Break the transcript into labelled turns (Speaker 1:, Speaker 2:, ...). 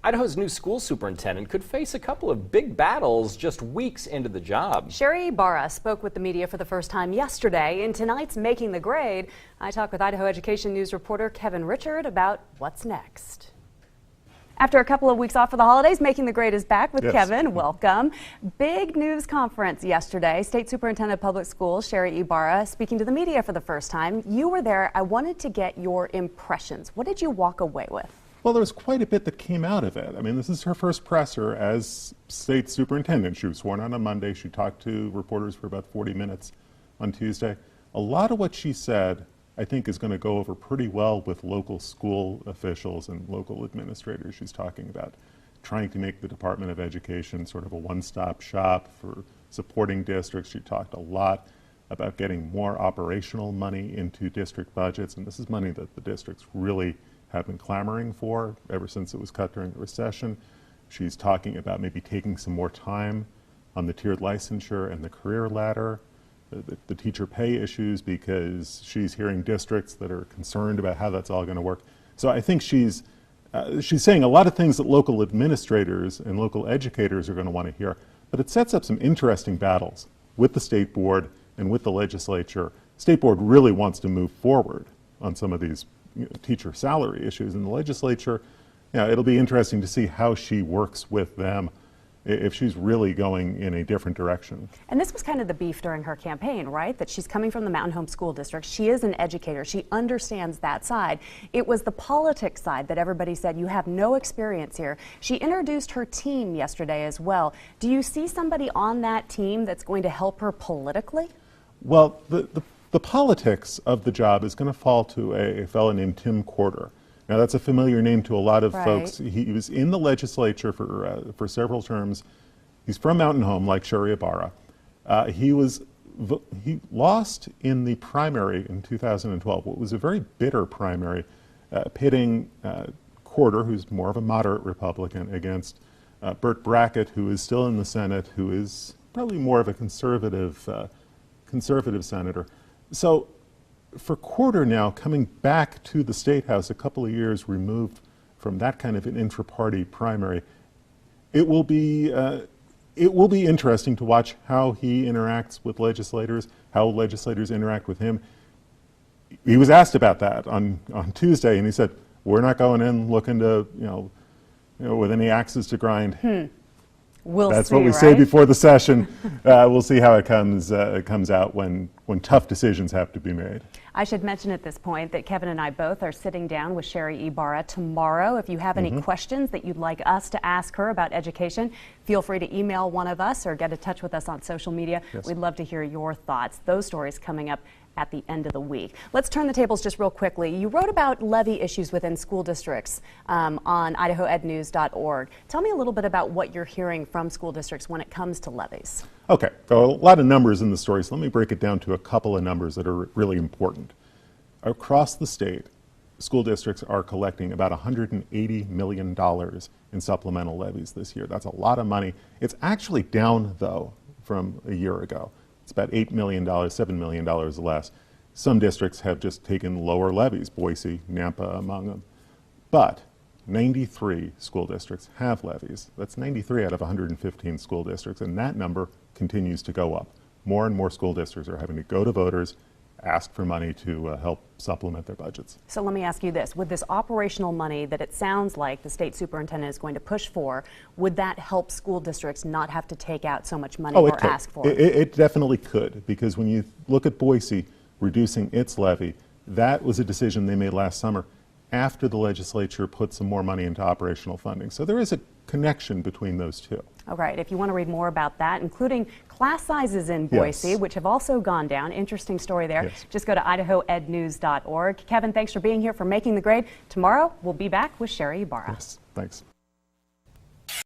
Speaker 1: Idaho's new school superintendent could face a couple of big battles just weeks into the job.
Speaker 2: Ybarra spoke with the media for the first time yesterday. In tonight's Making the Grade, I talked with Idaho Education News reporter Kevin Richert about what's next. After a couple of weeks off for the holidays, Making the Grade is back with Kevin. Welcome. Big news conference yesterday. State Superintendent of Public Schools, Ybarra, speaking to the media for the first time. You were there. I wanted to get your impressions. What did you walk away with?
Speaker 3: Well, there was quite a bit that came out of it. I mean, this is her first presser as state superintendent. She was sworn on Monday. She talked to reporters for about 40 minutes on Tuesday. A lot of what she said, I think, is going to go over pretty well with local school officials and local administrators. She's talking about trying to make the Department of Education sort of a one-stop shop for supporting districts. She talked a lot about getting more operational money into district budgets, and this is money that the districts really have been clamoring for ever since it was cut during the recession. She's talking about maybe taking some more time on the tiered licensure and the career ladder, the teacher pay issues, because she's hearing districts that are concerned about how that's all going to work. So I think she's saying a lot of things that local administrators and local educators are going to want to hear, but it sets up some interesting battles with the state board and with the legislature. State board really wants to move forward on some of these teacher salary issues in the legislature. It'll be interesting to see how she works with them, if she's really going in a different direction.
Speaker 2: And this was kind of the beef during her campaign, right? That she's coming from the Mountain Home School District. She is an educator. She understands that side. It was the politics side that everybody said, you have no experience here. She introduced her team yesterday as well. Do you see somebody on that team that's going to help her politically?
Speaker 3: Well, the politics of the job is going to fall to a fellow named Tim Corder. Now, that's a familiar name to a lot of folks. He was in the legislature for several terms. He's from Mountain Home, like Ybarra. He lost in the primary in 2012. What was a very bitter primary, pitting Corder, who's more of a moderate Republican, against Burt Brackett, who is still in the Senate, who is probably more of a conservative senator. So for Corder now, coming back to the State House a couple of years removed from that kind of an intra-party primary, it will be interesting to watch how he interacts with legislators, how legislators interact with him. He was asked about that on Tuesday, and he said, "We're not going in looking to, with any axes to grind." That's what we say before the session. We'll see how it comes out when tough decisions have to be made.
Speaker 2: I should mention at this point that Kevin and I both are sitting down with Ybarra tomorrow. If you have any questions that you'd like us to ask her about education, feel free to email one of us or get in touch with us on social media. We'd love to hear your thoughts. Those stories coming up at the end of the week. Let's turn the tables just real quickly. You wrote about levy issues within school districts on idahoednews.org. Tell me a little bit about what you're hearing from school districts when it comes to levies.
Speaker 3: Okay, so a lot of numbers in the story, so let me break it down to a couple of numbers that are really important. Across the state, school districts are collecting about $180 million in supplemental levies this year. That's a lot of money. It's actually down, though, from a year ago. It's about $8 million, $7 million less. Some districts have just taken lower levies, Boise, Nampa among them. But 93 school districts have levies. That's 93 out of 115 school districts, and that number continues to go up. More and more school districts are having to go to voters, ask for money to help supplement their budgets.
Speaker 2: So let me ask you this. With this operational money that it sounds like the state superintendent is going to push for, would that help school districts not have to take out so much money or ask for it?
Speaker 3: It definitely could, because when you look at Boise reducing its levy, that was a decision they made last summer after the legislature put some more money into operational funding. So there is a connection between those two.
Speaker 2: All right, if you want to read more about that, including class sizes in Boise, which have also gone down, interesting story there, just go to idahoednews.org. Kevin, thanks for being here for Making the Grade. Tomorrow, we'll be back with Ybarra.
Speaker 3: Yes, thanks.